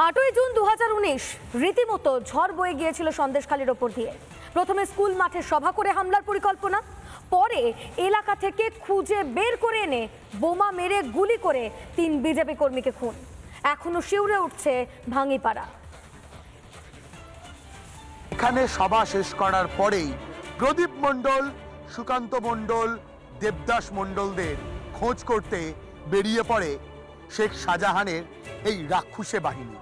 8ই June 2019 রীতিমতো ঝড় বয়ে গিয়েছিল সন্দেশখালীর ওপর দিয়ে। প্রথমে স্কুল মাঠে সভা করে হামলার পরিকল্পনা, পরে এলাকা থেকে খুঁজে বের করে এনে বোমা মেরে গুলি করে 3 বিজেপি কর্মীকে খুন। এখনো শিউরে উঠছে ভাঙিপাড়া। এখানে সভা শেষ করার পরেই প্রদীপ মণ্ডল, সুকান্ত মণ্ডল, দেবদাস মণ্ডলদের খোঁজ করতে বেরিয়ে পড়ে শেখ শাহজাহানের এই রাক্ষুসে বাহিনী।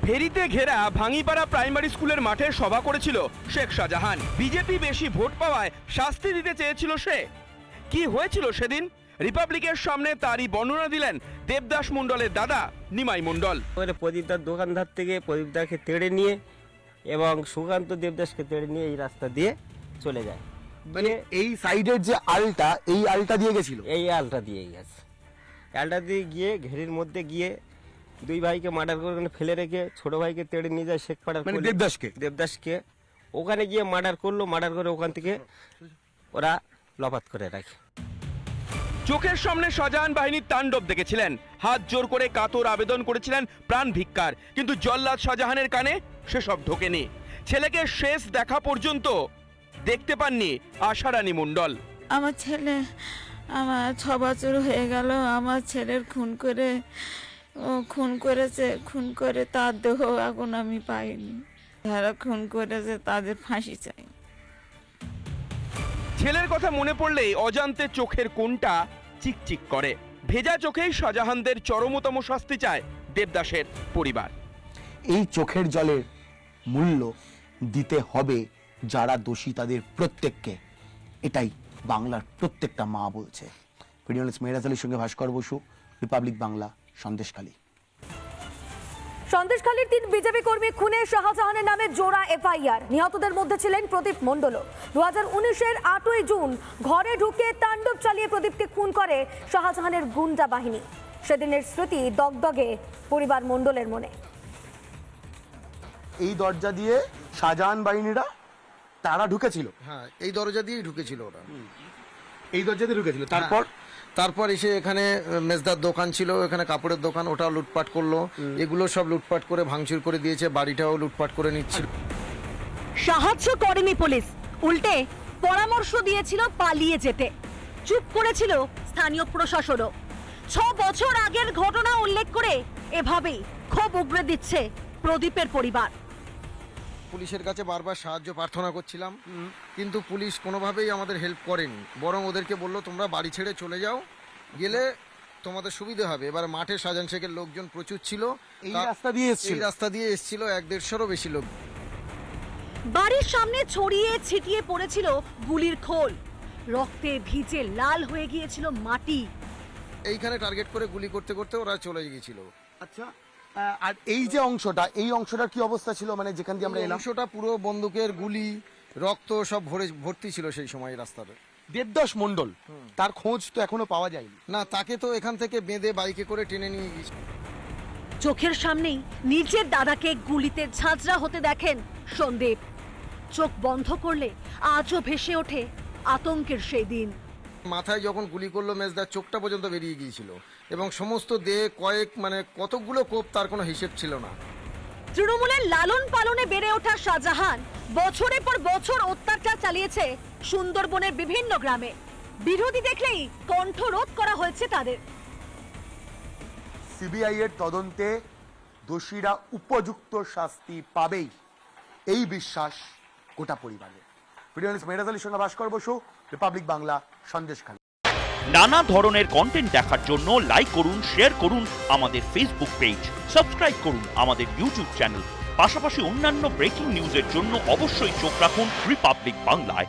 ভেরিতে ঘেরা ভাঙিপাড়া প্রাইমারি স্কুলের মাঠে সভা করেছিল শেখ শাহজাহান। বিজেপি বেশি ভোট পাওয়ায় শাস্তি দিতে চেয়েছিল সে। কি হয়েছিল সেদিন রিপাবলিকের সামনে তারই বর্ণনা দিলেন দেবদাস মণ্ডলের দাদা নিমাই মণ্ডল। প্রদীপদার দোকানদার থেকে প্রদীপদাকে তেড়ে নিয়ে এবং সুকান্ত দেবদাসকে তেড়ে নিয়ে এই রাস্তা দিয়ে চলে যায়। মানে এই সাইডের যে আলটা, এই আলটা দিয়ে গেছিল, এই আলটা দিয়ে গেছে। আলটা দিয়ে গিয়ে ঘেরির মধ্যে গিয়ে 2 ভাইকে মার্ডার করে ফেলে রেখে ছোট ভাইকে তেড়ে নিয়ে যায় শেখপাড়ার, মানে দেবদাসকে ওখানে গিয়ে মার্ডার করলো। মার্ডার করে ওখান থেকে ওরা লপাত করে রাখে। চোখের সামনে শাহজাহান বাহিনীর তাণ্ডব দেখেছিলেন, হাত জোর করে কাতর আবেদন করেছিলেন প্রাণ ভিক্ষার, কিন্তু জল্লাদ শাহজাহানের কানে সেসব ঢোকেনি। ছেলেকে শেষ দেখা পর্যন্ত দেখতে পাননি আশারানী মণ্ডল। আমার ছেলে, আমার 6 বছর হয়ে গেল, আমার ছেলের খুন করেছে, খুন করে তার দেহ এখন আমি পাইনি। যারা খুন করেছে তাদের ফাঁসি চাই। ছেলের কথা মনে পড়লেই অজান্তে চোখের কোণটা চিকচিক করে। ভেজা চোখেই শাহজাহানদের চরমতম শাস্তি চায় দেবদাসের পরিবার। এই চোখের জলের মূল্য দিতে হবে যারা দোষী তাদের প্রত্যেককে, এটাই বাংলার প্রত্যেকটা মা বলছে। ভিডিও মেহরাজ আলীর সঙ্গে ভাস্কর বসু, রিপাবলিক বাংলা, সন্দেশখালী। সন্দেশখালীর 3 বিজেপি কর্মী খুনে শাহজাহানের নামে জোড়া এফআইআর। নিহতদের মধ্যে ছিলেন প্রদীপ মণ্ডলও। 2019-এর 8ই জুন ঘরে ঢুকে তাণ্ডব চালিয়ে প্রদীপকে খুন করে শাহজাহানের গুন্ডা বাহিনী। সেদিনের স্মৃতি দগদগে পরিবার মণ্ডলের মনে। এই দরজা দিয়ে শাহজাহান বাহিনীরা তারা ঢুকেছিল। হ্যাঁ, এই দরজা দিয়েই ঢুকেছিল ওরা। এই দরজা দিয়ে ঢুকেছিল। তারপর এসে এখানে মেজদার দোকান ছিল, এখানে কাপড়ের দোকান, ওটাও লুটপাট করলো। এগুলো সব লুটপাট করে ভাঙচুর করে দিয়েছে, বাড়িটাও লুটপাট করে নিচ্ছিল। সাহায্য করেনি পুলিশ, উল্টে পরামর্শ দিয়েছিল পালিয়ে যেতে। চুপ করেছিল স্থানীয় প্রশাসনও। 6 বছর আগের ঘটনা উল্লেখ করে এভাবেই ক্ষোভ উগরে দিচ্ছে প্রদীপের পরিবার। পুলিশের কাছে বারবার সাহায্য প্রার্থনা করছিলাম, কিন্তু পুলিশ কোনোভাবেই আমাদের হেল্প করেনি। বরং ওদেরকে বললো তোমরা বাড়ি ছেড়ে চলে যাও, গেলে তোমাদের সুবিধা হবে। এবার মাঠে শাহজাহান শেখের লোকজন প্রচুর ছিল, এই রাস্তা দিয়ে এসছিল 1-150 বেশি লোক। বাড়ির সামনে ছড়িয়ে ছিটিয়ে পড়েছিল গুলির খোল, রক্তে ভিজে লাল হয়ে গিয়েছিল মাটি। এইখানে টার্গেট করে গুলি করতে করতে ওরা চলে গিয়েছিল। আচ্ছা, আর এই যে অংশটা, এই অংশটার কি অবস্থা ছিল? মানে যেখান দিয়ে আমরা এলাম, অংশটা পুরো বন্দুকের গুলি, রক্ত সব ভর্তি ছিল সেই সময় রাস্তাতে। দেবদাস মণ্ডল, তার খোঁজ তো এখনো পাওয়া যায়নি। না, তাকে তো এখান থেকে বেঁধে বাইকে করে টেনে নিয়ে গিয়েছে। চোখের সামনেই নিজের দাদাকে গুলিতে ঝাঁঝরা হতে দেখেন সন্দীপ। চোখ বন্ধ করলে আজও ভেসে ওঠে আতঙ্কের সেই দিন। মাথায় যখন গুলি করলো মেজদার চোখটা পর্যন্ত বেরিয়ে গিয়েছিল, এবং সমস্ত দেহে কতগুলো কোপ, তার কোনো হিসেব ছিল না। তৃণমূলের লালন পালনে বেড়ে ওঠা শাহজাহান বছরের পর বছর অত্যাচার চালিয়েছে সুন্দরবনের বিভিন্ন গ্রামে। বিরোধী দেখলেই কণ্ঠরোধ করা হয়েছে তাদের। সিবিআই এর তদন্তে দোষীরা উপযুক্ত শাস্তি পাবেই, এই বিশ্বাস গোটা পরিবারের। ভিডিও মেহরাজ আলীর সঙ্গে ভাস্কর বসু, রিপাবলিক বাংলা, সন্দেশখালী। নানা ধরনের কন্টেন্ট দেখার জন্য লাইক করুন, শেয়ার করুন আমাদের ফেসবুক পেজ, সাবস্ক্রাইব করুন আমাদের ইউটিউব চ্যানেল। পাশাপাশি অন্যান্য ব্রেকিং নিউজের জন্য অবশ্যই চোখ রাখুন রিপাবলিক বাংলায়।